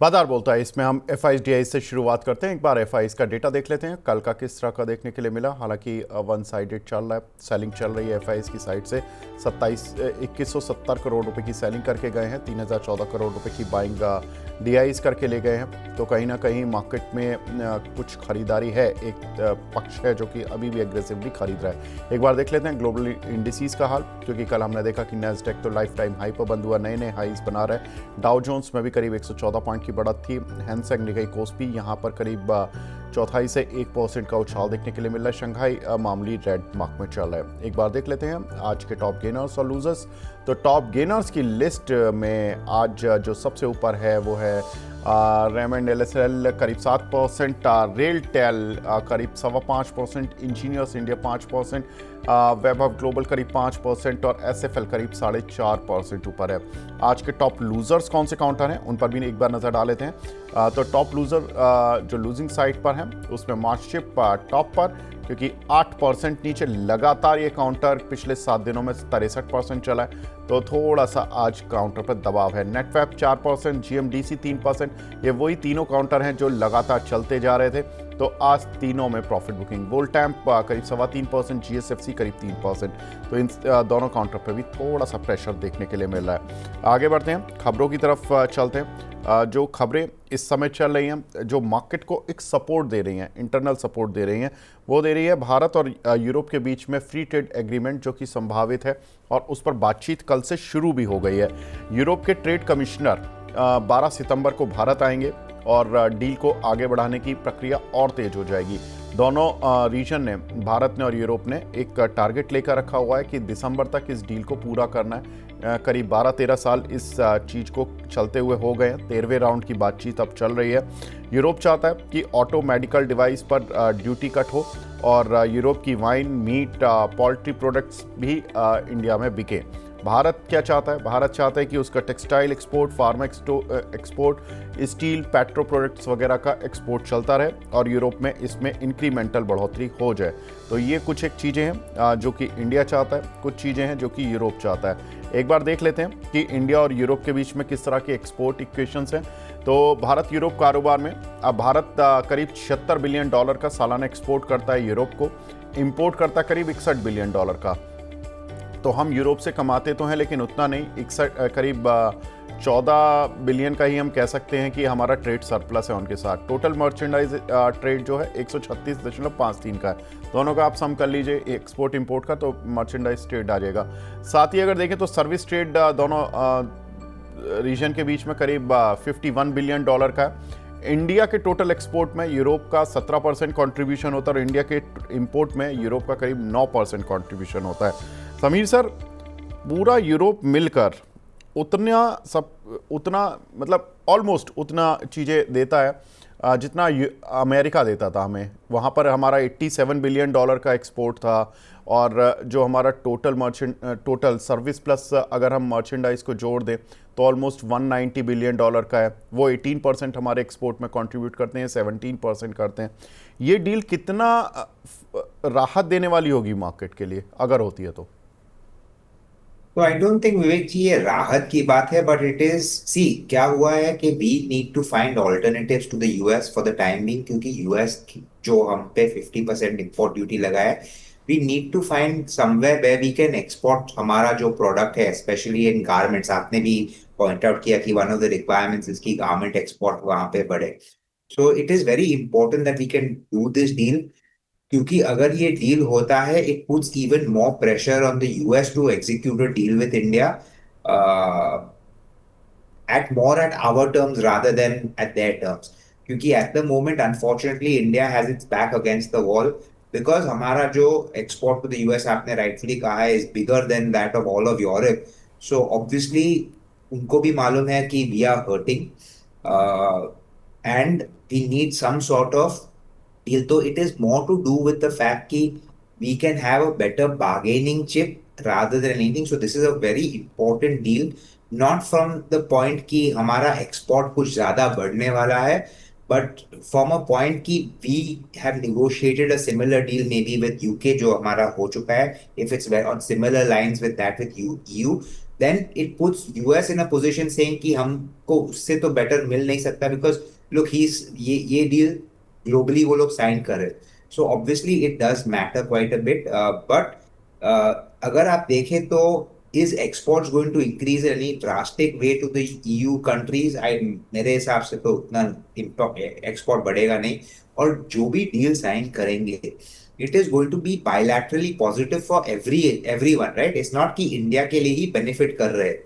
बाजार बोलता है। इसमें हम एफ से शुरुआत करते हैं। एक बार एफ का डेटा देख लेते हैं कल का किस तरह का देखने के लिए मिला। हालांकि वन साइडेड चल रहा है, सेलिंग चल रही है एफ की साइड से। 2170 करोड़ रुपए की सेलिंग करके गए हैं, 3014 करोड़ रुपए की बाइंग डीआईज करके ले गए हैं। तो कहीं ना कहीं मार्केट में कुछ खरीदारी है। एक पक्ष है जो कि अभी भी एग्रेसिवली खरीद रहा है। एक बार देख लेते हैं ग्लोबल इंडिसीज का हाल, क्योंकि कल हमने देखा कि नैस्डैक तो लाइफ टाइम हाई पर बंद हुआ, नए नए हाईज बना रहा है। डाउ जोन्स में भी करीब 114 पॉइंट की बढ़त थी। हैंसेंग निकाई कोस्पी यहाँ पर करीब चौथाई से 1% का उछाल देखने के लिए मिल रहा है। शंघाई मामूली रेड मार्क में चल रहा है। एक बार देख लेते हैं आज के टॉप गेनर्स और लूजर्स। तो टॉप गेनर्स की लिस्ट में आज जो सबसे ऊपर है वो है रेमंड एलएसएल करीब 7%, रेलटेल करीब 5.25%, इंजीनियर्स इंडिया 5%, वैभव ग्लोबल करीब 5% और एसएफएल करीब 4.5% ऊपर है। आज के टॉप लूजर्स कौन से काउंटर हैं उन पर भी एक बार नजर डाल लेते हैं। तो टॉप लूजर जो लूजिंग साइड पर है उसमें मार्चशिप टॉप पर, क्योंकि 8% नीचे लगातार ये काउंटर पिछले 7 दिनों में 63% चला है, तो थोड़ा सा आज काउंटर पर दबाव है। नेटवैप 4%, जीएमडीसी 3%, ये वही तीनों काउंटर हैं जो लगातार चलते जा रहे थे, तो आज तीनों में प्रॉफिट बुकिंग। वोल्टैम्प करीब 3.25%, जीएसएफसी करीब 3%, तो इन दोनों काउंटर पर भी थोड़ा सा प्रेशर देखने के लिए मिल रहा है। आगे बढ़ते हैं, खबरों की तरफ चलते हैं। जो खबरें इस समय चल रही हैं जो मार्केट को एक सपोर्ट दे रही हैं, इंटरनल सपोर्ट दे रही हैं, वो दे रही है भारत और यूरोप के बीच में फ्री ट्रेड एग्रीमेंट जो कि संभावित है और उस पर बातचीत कल से शुरू भी हो गई है। यूरोप के ट्रेड कमिश्नर 12 सितंबर को भारत आएंगे और डील को आगे बढ़ाने की प्रक्रिया और तेज हो जाएगी। दोनों रीजन ने, भारत ने और यूरोप ने, एक टारगेट लेकर रखा हुआ है कि दिसंबर तक इस डील को पूरा करना है। करीब 12-13 साल इस चीज़ को चलते हुए हो गए हैं। 13वें राउंड की बातचीत अब चल रही है। यूरोप चाहता है कि ऑटो मेडिकल डिवाइस पर ड्यूटी कट हो और यूरोप की वाइन, मीट, पोल्ट्री प्रोडक्ट्स भी इंडिया में बिके। भारत क्या चाहता है? भारत चाहता है कि उसका textile export, pharma export, steel, petro products वगैरह का एक्सपोर्ट चलता रहे और यूरोप में इसमें इंक्रीमेंटल बढ़ोतरी हो जाए। तो ये कुछ एक चीज़ें हैं जो कि इंडिया चाहता है, कुछ चीज़ें हैं जो कि यूरोप चाहता है। एक बार देख लेते हैं कि इंडिया और यूरोप के बीच में किस तरह के एक्सपोर्ट इक्वेशंस हैं। तो भारत यूरोप कारोबार में अब भारत करीब $76 बिलियन का सालाना एक्सपोर्ट करता है यूरोप को, इंपोर्ट करता है करीब $61 बिलियन का। तो हम यूरोप से कमाते तो हैं लेकिन उतना नहीं, करीब 14 बिलियन का ही हम कह सकते हैं कि हमारा ट्रेड सरप्लस है उनके साथ। टोटल मर्चेंडाइज ट्रेड जो है 136.53 का है। दोनों का आप सम कर लीजिए एक्सपोर्ट इंपोर्ट का, तो मर्चेंडाइज ट्रेड आ जाएगा। साथ ही अगर देखें तो सर्विस ट्रेड दोनों रीजन के बीच में करीब $51 बिलियन का है। इंडिया के टोटल एक्सपोर्ट में यूरोप का 17% कंट्रीब्यूशन होता है और इंडिया के इंपोर्ट में यूरोप का करीब 9% कंट्रीब्यूशन होता है। समीर सर, पूरा यूरोप मिलकर उतना मतलब ऑलमोस्ट उतना चीज़ें देता है जितना अमेरिका देता था हमें। वहाँ पर हमारा $87 बिलियन का एक्सपोर्ट था और जो हमारा टोटल सर्विस प्लस अगर हम मर्चेंडाइज को जोड़ दें तो ऑलमोस्ट $190 बिलियन का है। वो 18% हमारे एक्सपोर्ट में कंट्रीब्यूट करते हैं, 17% करते हैं। ये डील कितना राहत देने वाली होगी मार्केट के लिए अगर होती है तो? तो आई डोंट थिंक विवेक जी ये राहत की बात है, बट इट इज सी क्या हुआ है कि we need to find alternatives to the US for the time being, क्योंकि यूएस जो हम पे 50% इम्पोर्ट ड्यूटी लगा है, we need to find somewhere where we can export हमारा जो प्रोडक्ट है, स्पेशली इन गारमेंट्स। आपने भी पॉइंट आउट किया कि वन ऑफ द रिक्वायरमेंट्स इसकी गारमेंट एक्सपोर्ट वहां पे बढ़े। So it is very important that we can do this deal, क्योंकि अगर ये डील होता है it puts even more pressure on the US to execute a deal with India at more at our terms rather than at their terms. क्योंकि at the moment unfortunately India has its back against the wall, because हमारा जो export to the US आपने rightfully कहा है is bigger than that of all of Europe. So obviously उनको भी मालूम है कि we are hurting uh, and we need some sort of deal. So it is more to do with the fact कि we can have a better bargaining chip rather than anything. So this is a very important deal, not from the point कि हमारा export कुछ ज्यादा बढ़ने वाला है, but from a point की we have negotiated a similar deal maybe with UK जो हमारा हो चुका है, if it's on similar lines with that with EU, then it puts US in a position saying कि हमको उससे तो बेटर मिल नहीं सकता, बिकॉज लुक ही ये डील ग्लोबली वो लोग साइन कर रहे, so obviously it does matter quite a bit, but अगर आप देखें तो is exports going to increase in any drastic way to the EU countries? I मेरे हिसाब से तो उतना एक्सपोर्ट बढ़ेगा नहीं, और जो भी डील साइन करेंगे it is going to be bilaterally positive for everyone, right? It's not कि इंडिया के लिए ही बेनिफिट कर रहे हैं.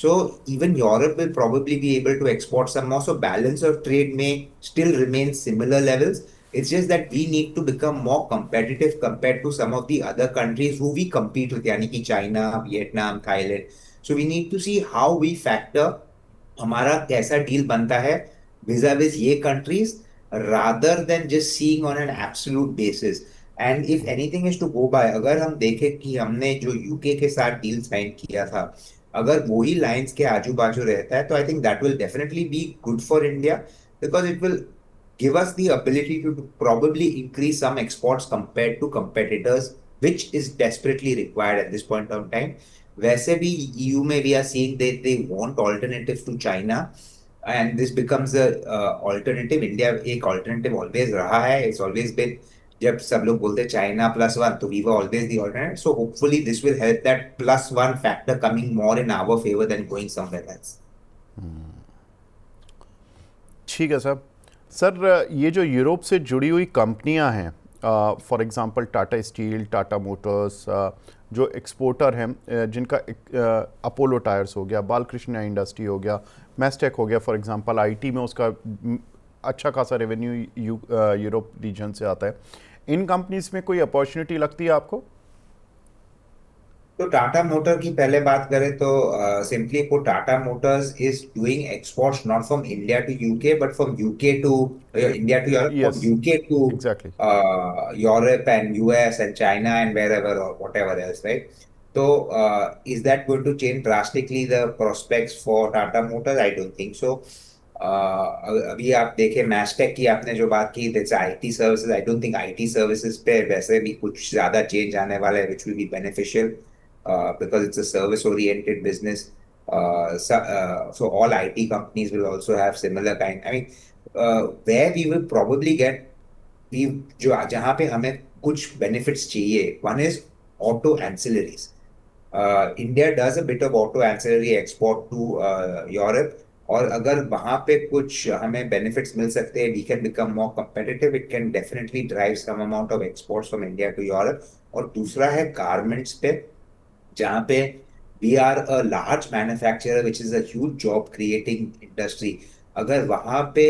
So even Europe will probably be able to export some more. So balance of trade may still remain similar levels. It's just that we need to become more competitive compared to some of the other countries who we compete with, यानी कि China, Vietnam, Thailand. So we need to see how we factor हमारा कैसा deal बनता है vis-a-vis ये countries, rather than just seeing on an absolute basis. And if anything is to go by, अगर हम देखें कि हमने जो यूके के साथ डील साइन किया था, अगर वही लाइंस के आजू बाजू रहता है, तो I think that will definitely be good for India, because it will give us the ability to probably increase some exports compared to competitors, which is desperately required at this point of time. वैसे भी EU में we are seeing that they want alternatives to China, and this becomes a alternative. India एक alternative always रहा है. It's always been, जब सब लोग बोलते चाइना प्लस वन, तो we were always the alternative. So hopefully this will help that plus one factor coming more in our favor than going somewhere else. ठीक है sir. Sir ये जो Europe से जुड़ी हुई कंपनियां हैं, for example Tata steel, Tata Motors, जो एक्सपोर्टर हैं, जिनका अपोलो टायर्स हो गया, बालकृष्ण इंडस्ट्री हो गया, मैस्टेक हो गया, फॉर एग्जांपल आईटी में उसका अच्छा खासा रेवेन्यू यूरोप रीजन से आता है. इन कंपनीज में कोई अपॉर्चुनिटी लगती है आपको? तो टाटा मोटर की पहले बात करें तो सिंपली को Tata Motors is doing exports not from India to UK but from UK to India to Europe, from yes, UK to exactly. Europe and US and China and wherever और वॉट एवर एल्स, राइट? तो is that going to change drastically the prospects for Tata Motors? I don't think so. अभी आप देखें मैस्टेक की आपने जो बात की, that's IT services. I don't think IT services पे वैसे भी कुछ ज्यादा चेंज आने वाला है, which will be beneficial because it's a service-oriented business. So all IT companies will also have similar kind. I mean, where we will probably get we जो जहाँ पे हमें कुछ benefits चाहिए, one is auto ancillaries. India does a bit of auto ancillary export to Europe. और अगर वहाँ पे कुछ हमें benefits मिल सकते हैं, we can become more competitive. It can definitely drive some amount of exports from India to Europe. और दूसरा है garments पे, जहाँ पे we are a large manufacturer which is a huge job creating industry. अगर वहाँ पे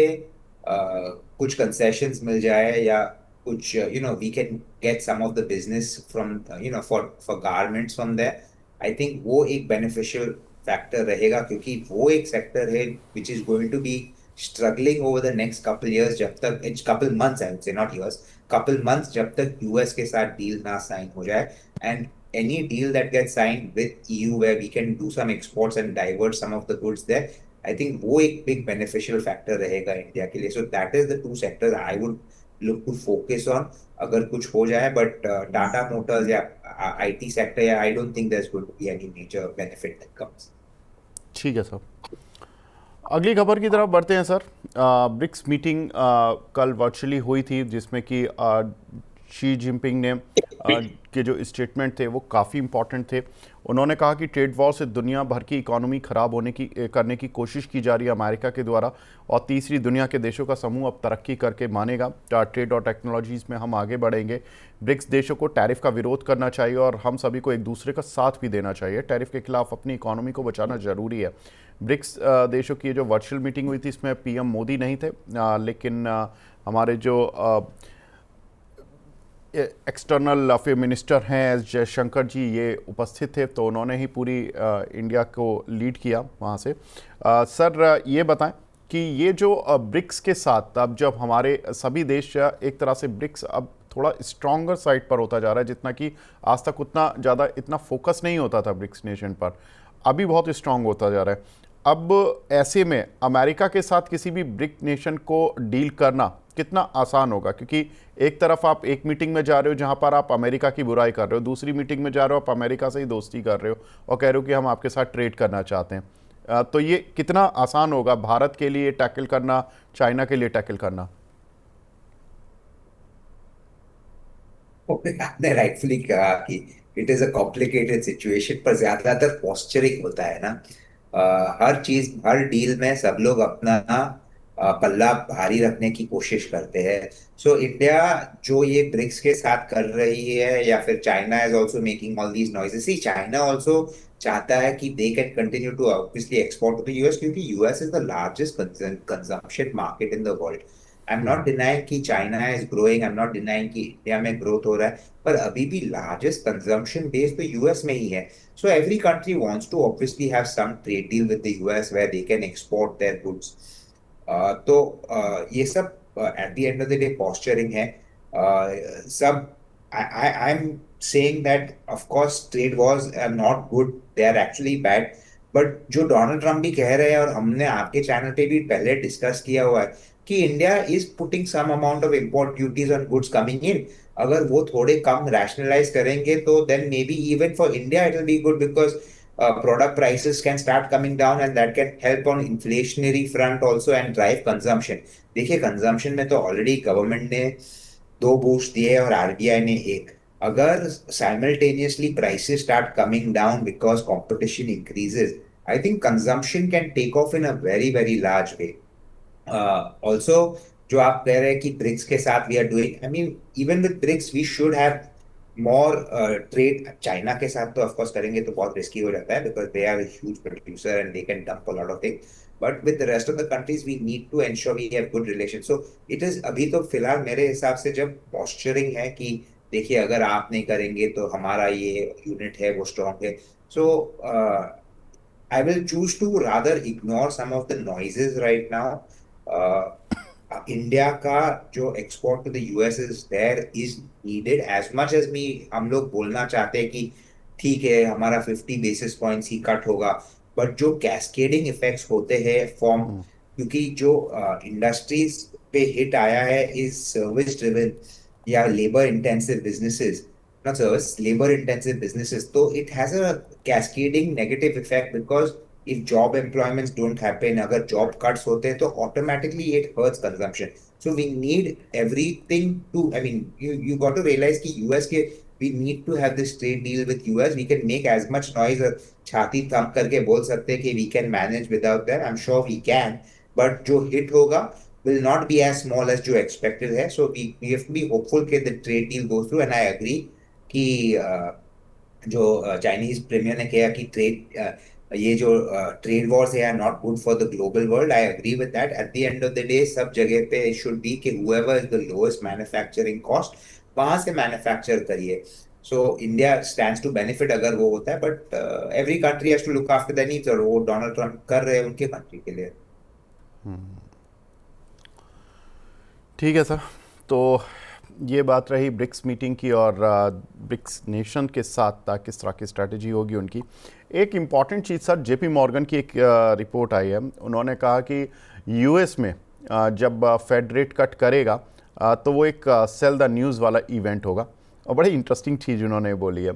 कुछ कंसेशंस मिल जाए या कुछ we can get some of the business from for garments from there, I think वो एक बेनिफिशियल फैक्टर रहेगा, क्योंकि वो एक सेक्टर है which is going to be struggling over the next couple years, जब तक it's couple months, I would say, not years, couple months, जब तक यूएस के साथ डील ना साइन हो जाए. And any deal that gets signed with EU where we can do some exports and divert some of the goods there, I think वो एक big beneficial factor रहेगा इंडिया के लिए. So that is the two sectors I would look to focus on अगर कुछ हो जाए. But Tata Motors या IT sector, या I don't think there's going to be any major benefit that comes. ठीक है सर. अगली खबर की तरफ बढ़ते हैं सर. ब्रिक्स मीटिंग कल वर्चुअली हुई थी, जिसमें कि शी जिनपिंग ने के जो स्टेटमेंट थे वो काफ़ी इंपॉर्टेंट थे. उन्होंने कहा कि ट्रेड वॉर से दुनिया भर की इकोनॉमी ख़राब करने की कोशिश की जा रही है अमेरिका के द्वारा, और तीसरी दुनिया के देशों का समूह अब तरक्की करके मानेगा. ट्रेड और टेक्नोलॉजीज़ में हम आगे बढ़ेंगे. ब्रिक्स देशों को टैरिफ का विरोध करना चाहिए और हम सभी को एक दूसरे का साथ भी देना चाहिए. टैरिफ के खिलाफ अपनी इकोनॉमी को बचाना ज़रूरी है. ब्रिक्स देशों की जो वर्चुअल मीटिंग हुई थी, इसमें पीएम मोदी नहीं थे, लेकिन हमारे जो एक्सटर्नल अफेयर मिनिस्टर हैं एस जयशंकर जी, ये उपस्थित थे. तो उन्होंने ही पूरी इंडिया को लीड किया वहाँ से. सर ये बताएं कि ये जो ब्रिक्स के साथ अब जब हमारे सभी देश एक तरह से ब्रिक्स अब थोड़ा स्ट्रॉन्गर साइड पर होता जा रहा है, जितना कि आज तक उतना ज़्यादा इतना फोकस नहीं होता था ब्रिक्स नेशन पर, अभी बहुत स्ट्रांग होता जा रहा है. अब ऐसे में अमेरिका के साथ किसी भी ब्रिक नेशन को डील करना कितना आसान होगा, क्योंकि एक तरफ आप एक मीटिंग में जा रहे हो जहां पर आप अमेरिका की बुराई कर रहे हो, दूसरी मीटिंग में जा रहे हो आप अमेरिका से ही दोस्ती कर रहे हो और कह रहे हो कि हम आपके साथ ट्रेड करना चाहते हैं। तो ये कितना आसान होगा भारत के लिए टैकल करना, चाइना के लिए टैकल करना? आपने राइटफुली कहा कि it is a complicated situation, पर ज्यादातर पोस्चरिंग होता है ना। हर चीज, हर डील में सब लोग अपना पल्ला भारी रखने की कोशिश करते हैं। सो इंडिया जो ये ब्रिक्स के साथ कर रही है, या फिर China is also making all these noises. See, China also चाहता है कि they can continue to obviously export to the US, क्योंकि US is the largest consumption market in the world. I am not denying कि China is growing, I am not denying कि India में growth हो रहा है, पर अभी भी लार्जेस्ट कंजम्पशन बेस तो यूएस में ही है। So every country wants to obviously have some trade deal with the US where they can export their goods. तो ये सब at the end of the day posturing है। सब I am saying that of course trade wars are not good, they are actually bad. But जो Donald Trump भी कह रहे हैं, और हमने आपके चैनल पे भी पहले डिस्कस किया हुआ है, कि India is putting some amount of import duties on goods coming in. अगर वो थोड़े कम रैशनलाइज करेंगे तो then maybe even for India it will be good, because product prices can start coming down and that can help on inflationary front also and drive consumption। देखिए, consumption में तो already government ने 2 boost दिए और RBI ने एक। अगर simultaneously prices start coming down because competition increases, I think consumption can take off in a very very large way. Also जो आप कह रहे हैं कि ब्रिक्स के साथ we are doing, I mean even with BRICS we should have more trade. China के साथ तो ऑफ कोर्स करेंगे तो बहुत रिस्की हो जाता है, because they are a huge producer and they can dump a lot of things. But with the rest of the countries we need to ensure we have good relation. So it is, अभी तो फिलहाल मेरे हिसाब से जब posturing है कि देखिए अगर आप नहीं करेंगे तो हमारा ये यूनिट है वो स्ट्रॉन्ग है। सो I will choose to rather ignore some of the noises right now. India का जो export to the US is there is needed as much as me. हम लोग बोलना चाहते हैं कि ठीक है हमारा 50 बेसिस पॉइंट्स ही कट होगा, बट जो कैस्केडिंग इफेक्ट्स होते हैं फॉर्म, क्योंकि जो इंडस्ट्रीज पे हिट आया है इज सर्विस ड्रिवन या labour intensive businesses, not service, labor intensive businesses. So it has a cascading negative effect, because if job employments don't happen, agar job cuts hote hain, to automatically it hurts consumption. So we need everything to, I mean, you got to realize ki US ke, we need to have this trade deal with US. We can make as much noise और छाती थम करके बोल सकते हैं कि we can manage without that. I'm sure we can, but जो hit होगा will not be as small as जो expected है. So we have to be hopeful कि the trade deal goes through, and I agree कि जो Chinese premiere ने कहा कि ये जो ट्रेड वॉर्स है not good for the global world, I agree with that. At the end of the day सब जगह पे शुड बी कि whoever is the lowest manufacturing cost वहां से मैन्युफैक्चर करिए। So India stands to benefit अगर वो होता है, but every country has to look after the needs, और वो डोनाल्ड ट्रम्प कर रहे हैं उनके कंट्री के लिए। ठीक है सर, तो ये बात रही ब्रिक्स मीटिंग की और ब्रिक्स नेशन के साथ किस तरह की स्ट्रैटेजी होगी उनकी। एक इम्पॉर्टेंट चीज़ सर, जेपी मॉर्गन की एक रिपोर्ट आई है, उन्होंने कहा कि यूएस में जब फेड रेट कट करेगा तो वो एक सेल द न्यूज़ वाला इवेंट होगा। और बड़ी इंटरेस्टिंग चीज़ उन्होंने बोली है,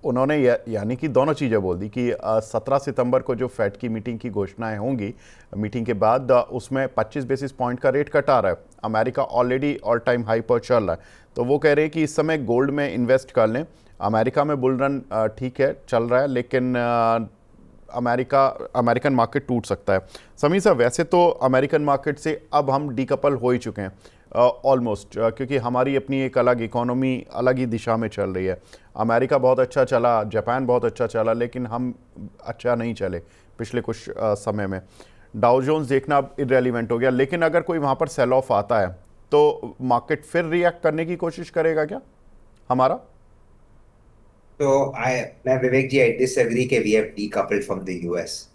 उन्होंने यानी कि दोनों चीज़ें बोल दी कि 17 सितंबर को जो फेड की मीटिंग की घोषणाएं होंगी, मीटिंग के बाद उसमें 25 बेसिस पॉइंट का रेट कट आ रहा है। America already all time high पर चल रहा है, तो वो कह रहे हैं कि इस समय गोल्ड में इन्वेस्ट कर लें। अमेरिका में बुल रन ठीक है चल रहा है, लेकिन अमेरिकन मार्केट टूट सकता है। समीर साहब, वैसे तो अमेरिकन मार्केट से अब हम डीकपल हो ही चुके हैं ऑलमोस्ट, क्योंकि हमारी अपनी एक अलग इकोनॉमी अलग ही दिशा में चल रही है। अमेरिका बहुत अच्छा चला, जापान बहुत अच्छा चला, लेकिन हम अच्छा नहीं चले पिछले कुछ समय में। डाउ जोन्स देखना अब इररेलेवेंट हो गया, लेकिन अगर कोई वहाँ पर सेल ऑफ आता है तो मार्केट फिर रिएक्ट करने की कोशिश करेगा क्या हमारा? तो मैं विवेक जी, आई डिसएग्री कि we have decoupled from the US.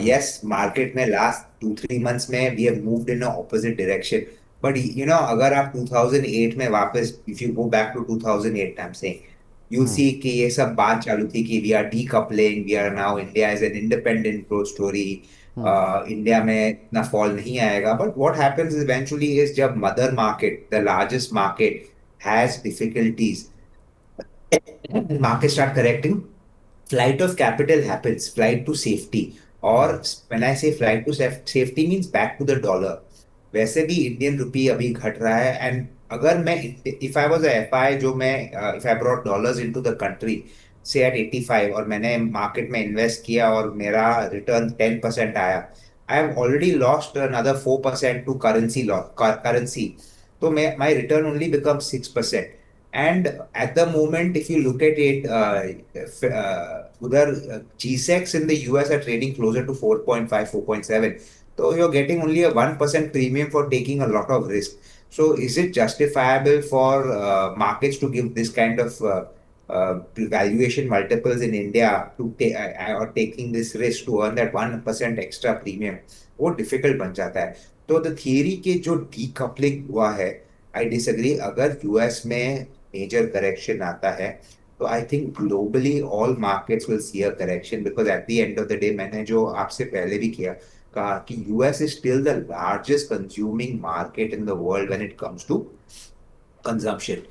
Yes, market में लास्ट 2-3 मंथ्स में we have moved in opposite direction, but अगर आप 2008 में वापस, if you go back to 2008, I am saying you see कि ये सब बात चालू थी कि we are decoupling, we are now India is an independent growth story, India में इतना फॉल नहीं आएगा. But what happens eventually is जब mother market, the largest market, has difficulties, market start correcting, flight of capital happens, flight to safety. और when I say flight to safety means back to the dollar. वैसे भी Indian rupee अभी घट रहा है. And अगर मैं, if I was F I, जो मैं if I brought dollars into the country से एट 85 और मैंने मार्केट में इन्वेस्ट किया और मेरा रिटर्न 10% आया, I have already lost another 4% to currency loss, currency. तो मैं, my return only become 6%. And at the moment, if you look at it, G-Secs in the US are trading closer to 4.5, 4.7. So you're getting only a 1% premium for taking a lot of risk. So is it justifiable for markets to give this kind of valuation multiples in India to take or taking this risk to earn that 1% extra premium? वो difficult बन जाता है. तो the theory के जो decoupling हुआ है, I disagree. अगर यूएस में मेजर करेक्शन आता है तो I think globally all markets will see a correction, because at the end of the day, मैंने जो आपसे पहले भी किया कहा कि US is still the largest consuming market in the world when it comes to consumption,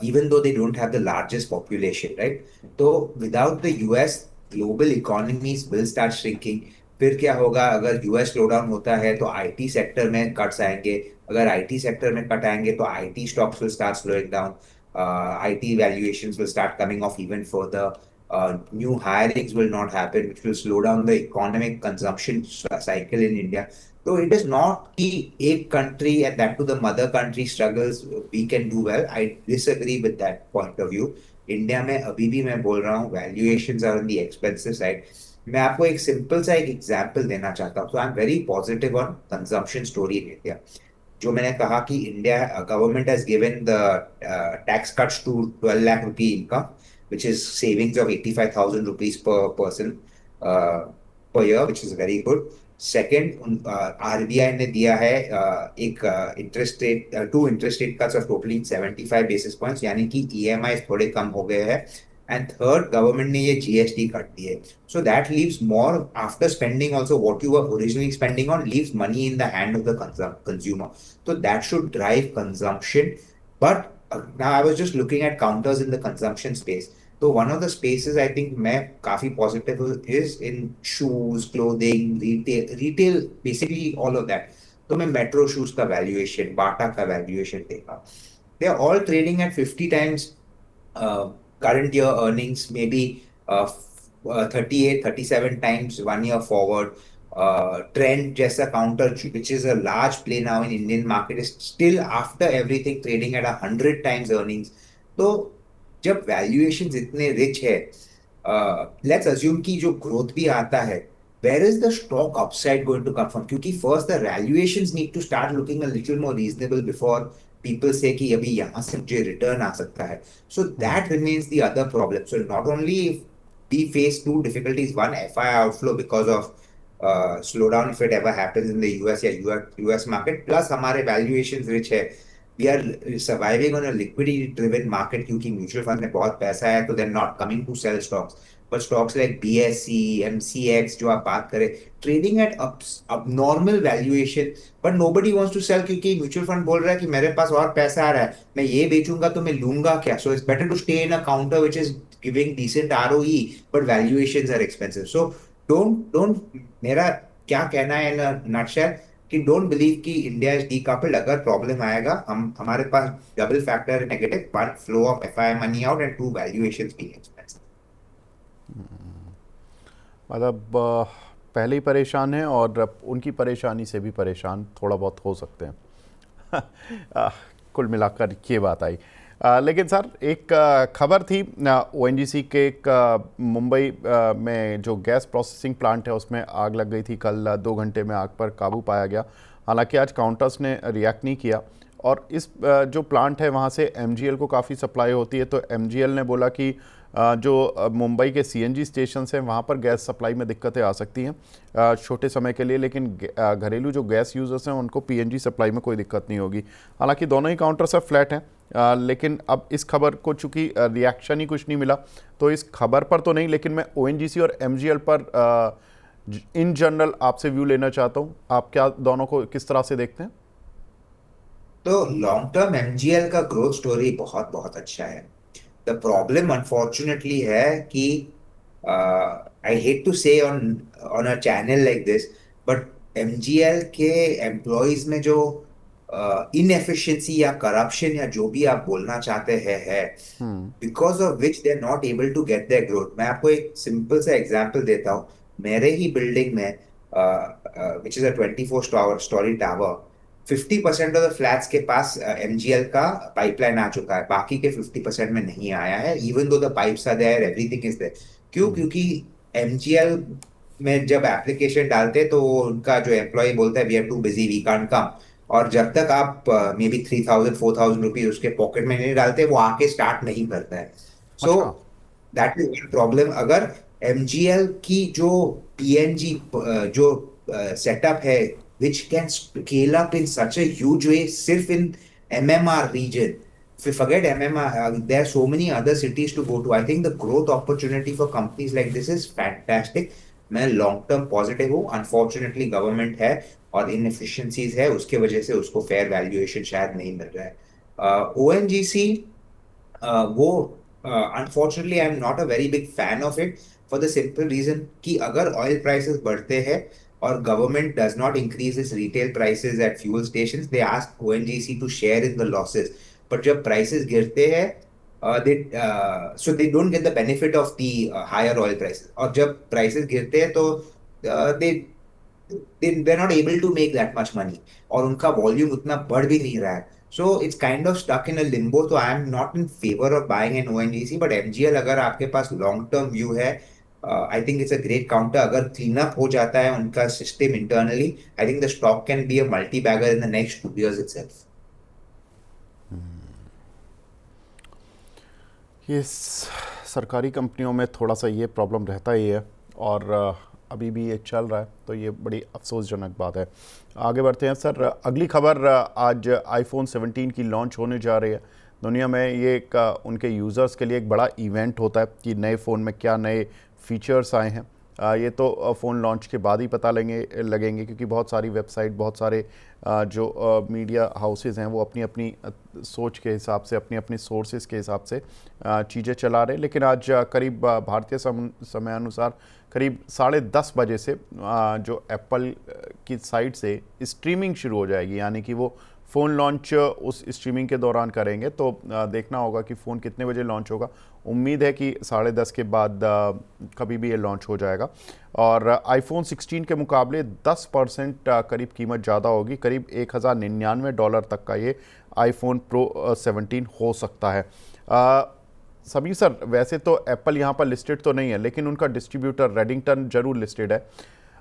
even though they don't have the largest population, right? So without the US, global economies will start shrinking. फिर क्या होगा? अगर US slow down होता है तो IT sector में cuts आएंगे. अगर आईटी सेक्टर में कट आएंगे तो IT stocks will start slowing down, IT valuations will start coming of even further, new hirings will not happen, which will slow down the economic consumption cycle in India. So it is not कि एक country and that to the mother country struggles, we can do well. I disagree with that point of view. India में अभी भी मैं बोल रहा हूँ valuations are on the expensive side. मैं आपको एक सिंपल सा एक एग्जाम्पल देना चाहता हूँ. So I'm very positive on consumption story in India. जो मैंने कहा कि India government has given the tax cuts to 12 lakh rupee income, which is savings of 85,000 rupees per person per year, which is very good. Second, RBI ने दिया है एक interest rate, 2 interest rate cuts of totally 75 basis points, यानी कि EMI थोड़े कम हो गए हैं. एंड थर्ड, गवर्नमेंट ने ये जीएसटी कट दिए. So that leaves more after spending also what you were originally spending on, leaves money in the hand of the consumer. So that should drive consumption. But now I was just looking at counters in the consumption space. So one of the spaces I think मैं काफी positive is in shoes, clothing, retail, basically all of that. तो मैं Metro shoes का valuation, Bata का valuation देखा. They are all trading at 50 times current year earnings, maybe 38, 37 times 1 year forward. Trend जैसा counter, which is a large play now in Indian market, is still after everything trading at 100 times earnings. तो जब valuations इतने rich है, let's assume कि जो growth भी आता है, where is the stock upside going to come from? क्योंकि first the valuations need to start looking a little more reasonable before people say कि अभी यहाँ से मुझे return आ सकता है. So that remains the other problem. So not only we face two difficulties, one FI outflow because of slowdown if it ever happens in the US या US market, plus हमारे valuations rich है. We are surviving on a liquidity driven market क्योंकि mutual fund में बहुत पैसा है, तो they're not coming to sell stocks. But stocks like BSE, MCX जो आप बात करें, trading at abnormal valuation, but nobody wants to sell क्योंकि म्यूचुअल फंड बोल रहा है कि मेरे पास और पैसा आ रहा है, मैं ये बेचूंगा तो मैं लूंगा क्या. So it's better to stay in a counter which is giving decent ROE, but valuations are expensive. So don't मेरा क्या कहना है इन नटशेल कि डोंट बिलीव कि इंडिया इज डीकपल्ड. अगर प्रॉब्लम आएगा, हमारे पास double factor negative, one flow of FI money out and two valuations being expensive. मतलब पहले ही परेशान है और उनकी परेशानी से भी परेशान थोड़ा बहुत हो सकते हैं. कुल मिलाकर ये बात आई. लेकिन सर एक खबर थी ओएनजीसी के एक मुंबई में जो गैस प्रोसेसिंग प्लांट है उसमें आग लग गई थी. कल 2 घंटे में आग पर काबू पाया गया. हालांकि आज काउंटर्स ने रिएक्ट नहीं किया. और इस जो प्लांट है वहाँ से एमजीएल को काफ़ी सप्लाई होती है, तो एमजीएल ने बोला कि जो मुंबई के सीएनजी स्टेशन हैं वहाँ पर गैस सप्लाई में दिक्कतें आ सकती हैं छोटे समय के लिए, लेकिन घरेलू जो गैस यूज़र्स हैं उनको पीएनजी सप्लाई में कोई दिक्कत नहीं होगी. हालांकि दोनों ही काउंटर सब फ्लैट हैं. लेकिन अब इस खबर को चूंकि रिएक्शन ही कुछ नहीं मिला, तो इस खबर पर तो नहीं, लेकिन मैं ओएनजीसी और एमजीएल पर इन जनरल आपसे व्यू लेना चाहता हूं। आप क्या दोनों को किस तरह से देखते हैं? तो लॉन्ग टर्म एमजीएल का ग्रोथ स्टोरी बहुत बहुत अच्छा है। द प्रॉब्लम अनफॉर्चुनेटली है कि आई हेट टू से on on a channel like this, but MGL के एम्प्लॉयज में जो इनएफिशिएंसी या करप्शन या जो भी आप बोलना चाहते हैं है, hmm. Because of which they are not able to get there growth. मैं आपको एक सिंपल सा एग्जांपल देता हूँ। मेरे ही बिल्डिंग में, विच is a 24 story tower, 50% of the flats के पास एमजीएल का पाइपलाइन आ चुका है, बाकी के 50% में नहीं आया है, even though the pipes are there, everything is there. क्यों? हम्म। क्योंकि एमजीएल में जब एप्लीकेशन डालते तो उनका जो एम्प्लॉय बोलता है we are too busy, we can't come. और जब तक आप मे बी 3000 4000 रुपीज उसके पॉकेट में नहीं डालते, वो आके स्टार्ट नहीं करता है। सो अच्छा। That is one problem. अगर एमजीएल की जो पीएनजी जो सेटअप है, which can scale up in such a huge way, सिर्फ in MMR region, forget MMR, there are so many other cities to go to. I think the growth opportunity for companies like this is fantastic. मैं long term positive हूँ। Unfortunately government है और inefficiencies है, उसके वजह से उसको फेयर वैल्यूएशन शायद नहीं मिल रहा है। ओएनजीसी, वो unfortunately I am not a very big fan of it, for the simple reason कि अगर ऑयल प्राइसेस बढ़ते हैं और government does not increase its retail prices at fuel stations, they ask ONGC to share in the losses. But जब prices गिरते हैं, they so they don't get the benefit of the higher oil prices, और जब prices गिरते हैं तो दे they're not able to make that much money, और उनका वॉल्यूम उतना बढ़ भी नहीं रहा है। So it's kind of stuck in a limbo. So I am not in favor of buying an ONGC, but MGL अगर आपके पास लॉन्ग टर्म व्यू है, I think it's a great counter. अगर क्लीन अप हो जाता है उनका system internally, I think the stock can be a multi bagger in the next 2 years itself. ये सरकारी कंपनियों में थोड़ा सा ये प्रॉब्लम रहता ही है, और अभी भी ये चल रहा है, तो ये बड़ी अफसोसजनक बात है। आगे बढ़ते हैं सर। अगली खबर, आज आईफोन 17 की लॉन्च होने जा रही है। दुनिया में ये एक उनके यूज़र्स के लिए एक बड़ा इवेंट होता है कि नए फ़ोन में क्या नए फीचर्स आए हैं। ये तो फ़ोन लॉन्च के बाद ही पता लगेंगे, क्योंकि बहुत सारी वेबसाइट, बहुत सारे जो मीडिया हाउसेस हैं, वो अपनी अपनी सोच के हिसाब से, अपनी अपनी सोर्सेज के हिसाब से चीज़ें चला रहे हैं। लेकिन आज करीब भारतीय समय अनुसार करीब 10:30 बजे से जो एप्पल की साइट से स्ट्रीमिंग शुरू हो जाएगी, यानी कि वो फ़ोन लॉन्च उस स्ट्रीमिंग के दौरान करेंगे। तो देखना होगा कि फ़ोन कितने बजे लॉन्च होगा। उम्मीद है कि 10:30 के बाद कभी भी ये लॉन्च हो जाएगा। और आईफोन 16 के मुकाबले 10% करीब कीमत ज़्यादा होगी, करीब $1099 तक का ये आईफोन प्रो 17 हो सकता है। सभी सर, वैसे तो एप्पल यहाँ पर लिस्टेड तो नहीं है, लेकिन उनका डिस्ट्रीब्यूटर रेडिंगटन जरूर लिस्टेड है।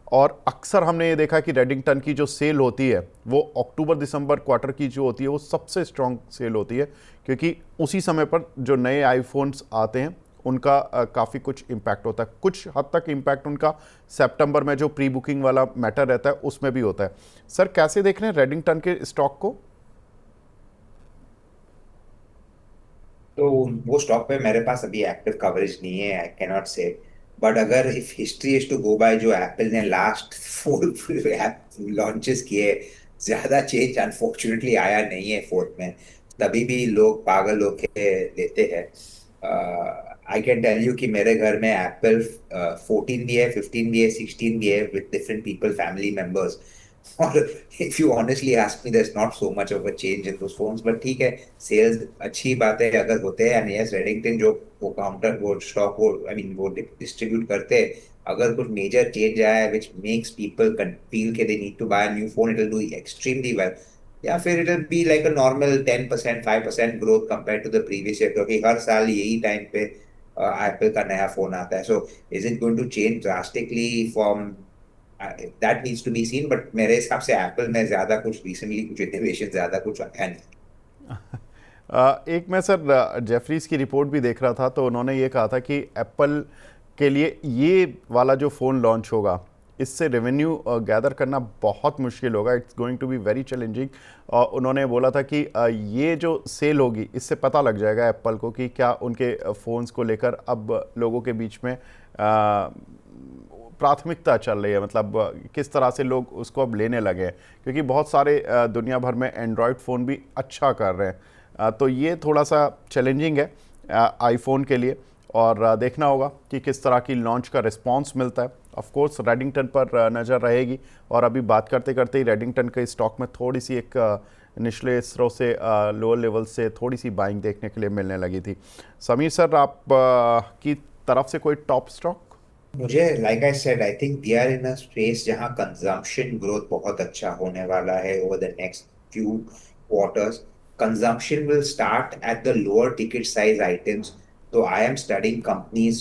और अक्सर हमने ये देखा कि रेडिंगटन की जो सेल होती है वो अक्टूबर दिसंबर क्वार्टर की जो होती है वो सबसे स्ट्रॉन्ग सेल होती है, क्योंकि उसी समय पर जो नए आईफोन्स आते हैं उनका काफ़ी कुछ इम्पैक्ट होता है। कुछ हद तक इम्पैक्ट उनका सितंबर में जो प्री बुकिंग वाला मैटर रहता है उसमें भी होता है। सर, कैसे देख रहे हैं रेडिंगटन के स्टॉक को? तो वो स्टॉक पे मेरे पास अभी एक्टिव कवरेज नहीं है, I cannot say. But अगर if history is to go by, जो एप्पल ने लास्ट 4 लॉन्चेस किए, ज्यादा चेंज अनफॉर्चुनेटली आया नहीं है फोर्थ में, तभी भी लोग पागल होके लेते हैं। आई कैन टेल यू कि मेरे घर में एप्पल 14 भी है, 15 भी है, 16 भी है, with different people, family members. और if you honestly ask me, there not so much of a change in those phones, but ठीक है, सेल्स अच्छी बात है अगर होते हैं। एंड यस, रेडिंगटन जो वो काउंटर, वो स्टॉक, वो आई मीन वो डिस्ट्रीब्यूट करते हैं, अगर कुछ मेजर चेंज आया व्हिच मेक्स पीपल फील के they need to buy a new phone, it will do extremely well. या फिर it will be like a normal 10% 5% growth compare to the previous year, क्योंकि हर साल यही टाइम पे Apple का नया फोन आता है। So is it going to change drastically from, that needs to be seen. But मेरे हिसाब से एप्पल में ज्यादा कुछ रिसेंटली कुछ इनोवेशन ज्यादा कुछ आया नहीं। एक मैं सर जेफरीज की रिपोर्ट भी देख रहा था, तो उन्होंने ये कहा था कि एप्पल के लिए ये वाला जो फ़ोन लॉन्च होगा इससे रेवेन्यू गैदर करना बहुत मुश्किल होगा, it's going to be very challenging. और उन्होंने बोला था कि ये जो सेल होगी इससे पता लग जाएगा एप्पल को कि क्या उनके फ़ोन्स को लेकर अब लोगों के बीच में प्राथमिकता चल रही है, मतलब किस तरह से लोग उसको अब लेने लगे हैं, क्योंकि बहुत सारे दुनिया भर में एंड्रॉयड फ़ोन भी अच्छा कर रहे हैं। तो ये थोड़ा सा चैलेंजिंग है आईफोन के लिए, और देखना होगा कि किस तरह की लॉन्च का रिस्पांस मिलता है। ऑफ कोर्स रेडिंगटन पर नज़र रहेगी, और अभी बात करते करते ही रेडिंगटन के स्टॉक में थोड़ी सी एक निचले स्तरों से लोअर लेवल से थोड़ी सी बाइंग देखने के लिए मिलने लगी थी। समीर सर, आप की तरफ से कोई टॉप स्टॉक? मुझे like I said I think we are in a space जहां कंजम्पशन ग्रोथ बहुत अच्छा होने वाला है over the next few quarters. Consumption will start at the lower ticket size items. So I am studying companies,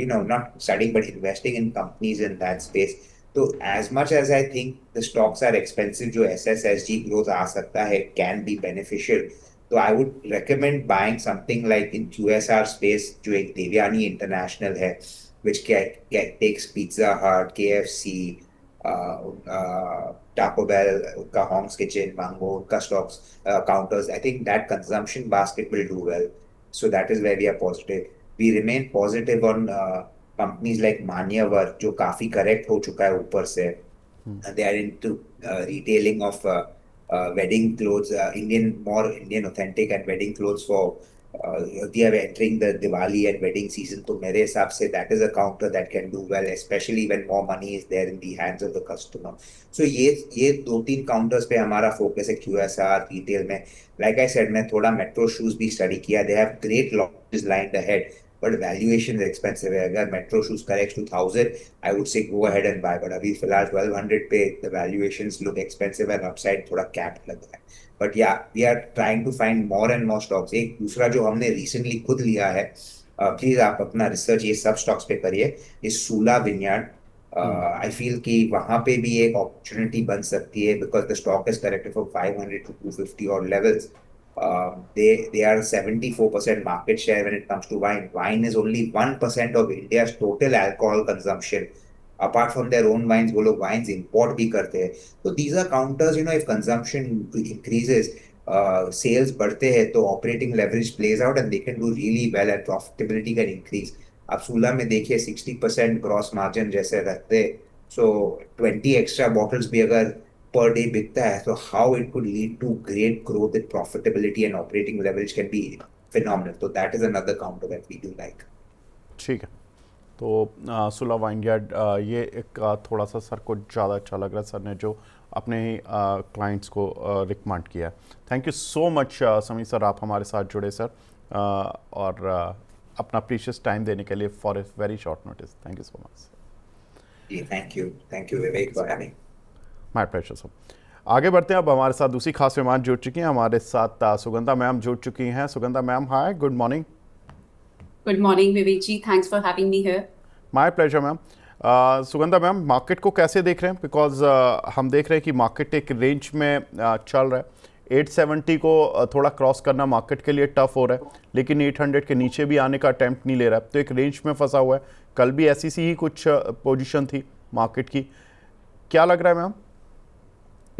not studying but investing in companies in that space. So as much as I think the stocks are expensive, जो SSSG growth आ सकता है can be beneficial. So I would recommend buying something like in QSR space जो एक Devyani international है, which takes Pizza Hut, KFC, Taco Bell, उनका Hong's Kitchen, Mango, उनका stocks counters. I think that consumption basket will do well. So that is where we are positive. We remain positive on companies like Manyavar, जो काफी correct हो चुका है ऊपर से. They are into retailing of wedding clothes, more Indian authentic and wedding clothes for they are entering the Diwali and wedding season. तो मेरे हिसाब से that is a counter that can do well, especially when more money is there in the hands of the customer. So ये दो तीन counters पे हमारा focus है QSR retail में. Like I said, मैं थोड़ा metro shoes भी study किया. They have great launches lined ahead. But valuation is expensive है. अगर metro shoes corrects to 1,000, I would say go ahead and buy. But अभी फिलहाल 1,200 पे the valuations look expensive and upside थोड़ा capped लग रहा है. But yeah, we are trying to find more and more stocks. एक दूसरा जो हमने recently खुद लिया है, प्लीज आप अपना रिसर्च ये सब स्टॉक्स पे करिए, इस सूला विनयार्ड. आई फील कि वहां पे भी एक अपॉर्चुनिटी बन सकती है because the stock is corrected from 500 to 250 और levels. They are 74% market share when it comes to wine. Wine is only 1% of India's total alcohol consumption. Apart from their own wines, वो लोग wines import भी करते हैं. So these are counters, if consumption increases, sales बढ़ते हैं तो operating leverage plays out and they can do really well and profitability can increase. आप सूला में देखिए 60% gross margin जैसे रखते, so 20 extra bottles भी अगर per day बिकता है, so how it could lead to great growth in profitability and operating leverage can be phenomenal. So that is another counter that we do like. ठीक है, तो सुला वाइनयार्ड ये एक थोड़ा सा सर को ज़्यादा अच्छा लग रहा है, सर ने जो अपने ही क्लाइंट्स को रिकमेंड किया है. Thank you so much Sameer sir, आप हमारे साथ जुड़े सर, और अपना प्रीशियस टाइम देने के लिए for a very short notice. Thank you so much. Thank you Vivek for having. My pleasure sir. आगे बढ़ते हैं, अब हमारे साथ दूसरी खास मेहमान जुड़ चुकी हैं. हमारे साथ सुगंधा मैम जुड़ चुकी हैं. Sugandha ma'am, hi, good morning. Good morning, Vivek ji. Thanks for having me here. My pleasure ma'am. Sugandha ma'am, market को कैसे देख रहे हैं? बिकॉज हम देख रहे हैं कि मार्केट एक रेंज में चल रहा है. 870 को थोड़ा क्रॉस करना मार्केट के लिए टफ हो रहा है, लेकिन 800 के नीचे भी आने का अटेम्प्ट नहीं ले रहा है, तो एक रेंज में फंसा हुआ है. कल भी ऐसी सी ही कुछ पोजीशन थी मार्केट की. क्या लग रहा है मैम?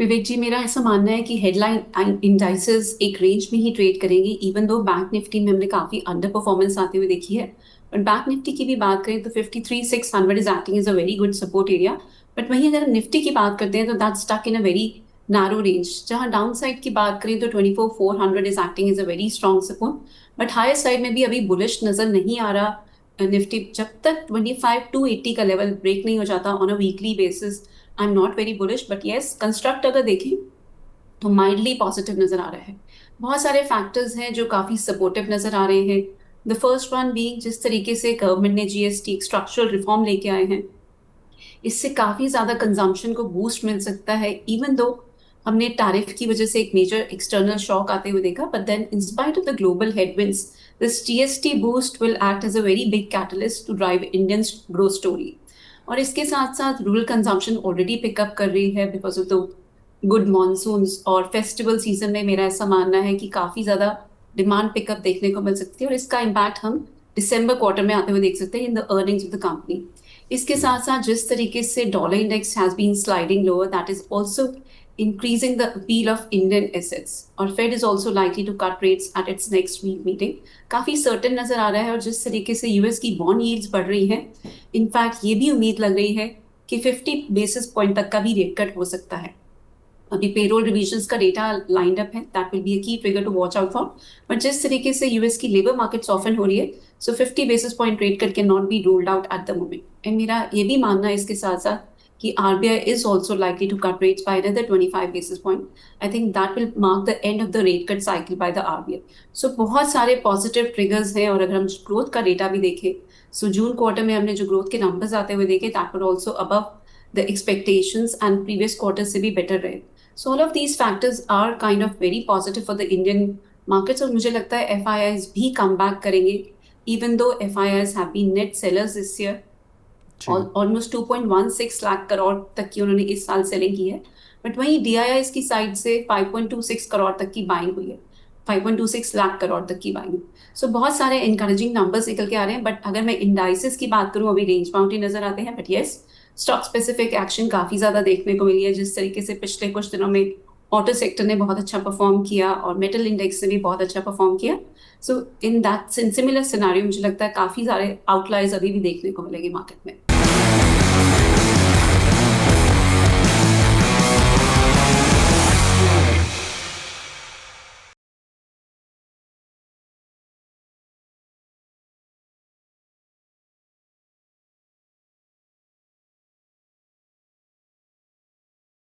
विवेक जी, मेरा ऐसा मानना है कि हेडलाइन इंडाइसेस एक रेंज में ही ट्रेड करेंगे, इवन दो बैंक निफ्टी में हमने काफी अंडर परफॉर्मेंस आते हुए देखी है. बट बैंक निफ्टी की भी बात करें तो 53,600 is acting as a very good support area. But वहीं अगर हम निफ्टी की बात करते हैं तो that stuck in a very narrow range. जहां डाउन साइड की बात करें तो 24,400 is acting as a very strong support. But higher side में भी अभी बुलिश नजर नहीं आ रहा. निफ्टी जब तक 25,280 का लेवल ब्रेक नहीं हो जाता on a weekly basis, I am not very bullish. But yes, construct अगर देखें तो माइल्डली पॉजिटिव नजर आ रहा है. बहुत सारे फैक्टर्स हैं जो काफी सपोर्टिव नजर आ रहे हैं. द फर्स्ट वन बीइंग जिस तरीके से गवर्नमेंट ने जीएसटी स्ट्रक्चरल रिफॉर्म लेके आए हैं, इससे काफी ज्यादा कंजम्पशन को बूस्ट मिल सकता है. इवन दो हमने टैरिफ की वजह से एक मेजर एक्सटर्नल शॉक आते हुए देखा, but then in spite of the global headwinds, this GST boost will act as a very big catalyst to drive Indian growth story. और इसके साथ साथ रूरल कंजम्पशन ऑलरेडी पिकअप कर रही है because of the good monsoons और festival season में. मेरा ऐसा मानना है कि काफी ज्यादा डिमांड पिकअप देखने को मिल सकती है और इसका इम्पैक्ट हम दिसंबर क्वार्टर में आते हुए देख सकते हैं in the earnings of the company. इसके साथ साथ जिस तरीके से dollar index has been sliding lower, that is also increasing the appeal of Indian assets, और Fed is also likely to cut rates at its next week meeting. काफी certain नजर आ रहा है, और जिस तरीके से यूएस की बॉन्ड यील्ड्स बढ़ रही हैं, इनफैक्ट ये भी उम्मीद लग रही है कि 50 बेसिस पॉइंट तक का भी रेट कट हो सकता है। अभी पेरोल रिविजन्स का डेटा लाइंड अप है, that will be a key trigger to watch out for. But जिस तरीके से यूएस की लेबर मार्केट सॉफन हो रही है, सो 50 basis point rate cut can not be ruled out at the moment. And मेरा ये भी मानना है इसके साथ साथ कि RBI is also likely to cut rates by another 25 basis point. I think that will mark the end of the rate cut cycle by the RBI. So बहुत सारे पॉजिटिव ट्रिगर्स हैं, और अगर हम ग्रोथ का डेटा भी देखें, सो जून quarter में हमने जो ग्रोथ के नंबर्स आते हुए देखे, that were also above the expectations and previous quarter से भी बेटर रहे। So all of these factors are kind of very positive for the Indian markets, और मुझे लगता है FIIs भी कम बैक करेंगे, even though FIIs have been net sellers this year. Almost 2.16 lakh crore तक की उन्होंने इस साल सेलिंग की है, बट वहीं DIIs की साइड से 5.26 करोड़ तक की बाइंग हुई है, 5.26 लाख करोड़ तक की बाइंग। सो बहुत सारे इंकरेजिंग नंबर्स निकल के आ रहे हैं। बट अगर मैं इंडाइसेस की बात करूं, अभी रेंज बाउंड ही नजर आते हैं, but yes, stock specific action काफी ज्यादा देखने को मिली है। जिस तरीके से पिछले कुछ दिनों में ऑटो सेक्टर ने बहुत अच्छा परफॉर्म किया, और मेटल इंडेक्स ने भी बहुत अच्छा परफॉर्म किया। सो इन दैट सिमिलर सिनेरियो मुझे लगता है काफी सारे आउटलायर्स अभी भी देखने को मिलेंगे मार्केट में।